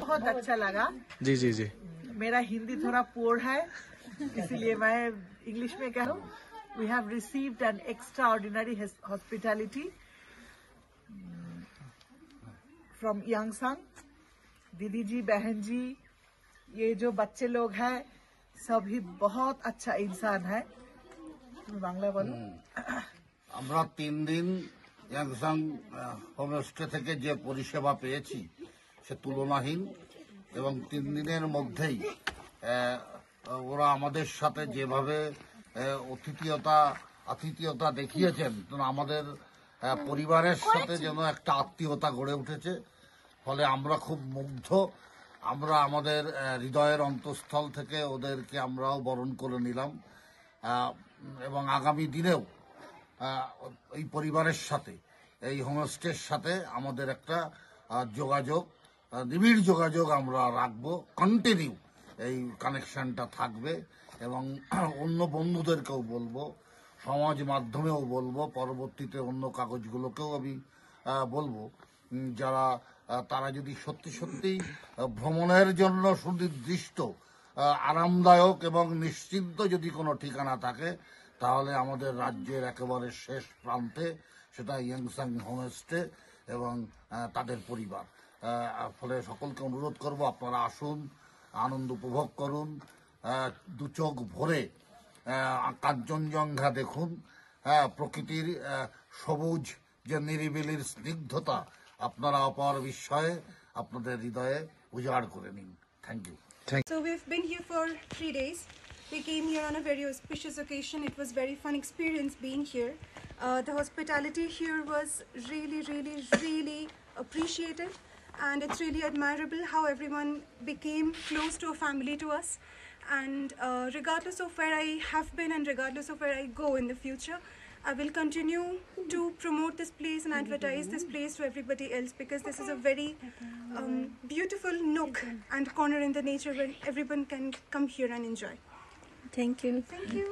बहुत अच्छा लगा। जी जी जी। मेरा हिंदी थोड़ा पुअर है, इसीलिए मैं इंग्लिश में कह रहा हूँ। We have received an extraordinary hospitality from Yangsang. दीदी जी, बहन जी, ये जो बच्चे लोग हैं सभी बहुत अच्छा इंसान है। बांग्ला बोलो। আমরা 3 দিন ইয়াংসাং হোমস্টে থেকে যে পরিষেবা পেয়েছি সে তুলনাহীন এবং 3 দিনের মধ্যেই ওরা আমাদের সাথে যেভাবে আতিথেয়তা দেখিয়েছেন, আমাদের পরিবারের সাথে যেন একটা আত্মীয়তা গড়ে উঠেছে। ফলে আমরা খুব মুগ্ধ। আমরা আমাদের হৃদয়ের অন্তঃস্থল থেকে ওদেরকে আমরাও বরণ করে নিলাম এবং আগামী দিনেও এই পরিবারের সাথে, এই হোমস্টের সাথে আমাদের একটা যোগাযোগ, নিবিড় যোগাযোগ আমরা রাখবো। কন্টিনিউ এই কানেকশনটা থাকবে এবং অন্য বন্ধুদেরকেও বলবো, সমাজ মাধ্যমেও বলবো, পরবর্তীতে অন্য কাগজগুলোকেও আমি বলবো, তারা যদি সত্যি সত্যি ভ্রমণের জন্য সুনির্দিষ্ট আরামদায়ক এবং নিশ্চিন্ত যদি কোনো ঠিকানা থাকে, তাহলে আমাদের রাজ্যের একেবারে শেষ প্রান্তে সেটা ইয়াংসাং হোমস্টে এবং তাদের পরিবার। ফলে সকলকে অনুরোধ করব, আপনারা আসুন, আনন্দ উপভোগ করুন, দু চোখ ভরে কাঞ্চনজঙ্ঘা দেখুন, প্রকৃতির সবুজ যে নিরিবিলির স্নিগ্ধতা আপনারা অপার বিস্ময়ে আপনাদের হৃদয়ে উজাড় করে নিন। Thank you. So we've been here for 3 days. We came here on a very auspicious occasion. It was very fun experience being here. The hospitality here was really appreciated, and it's really admirable how everyone became close to a family to us. And regardless of where I have been and regardless of where I go in the future, I will continue to promote this place and advertise this place to everybody else, because this is a very beautiful nook and corner in the nature where everyone can come here and enjoy. Thank you. Thank you.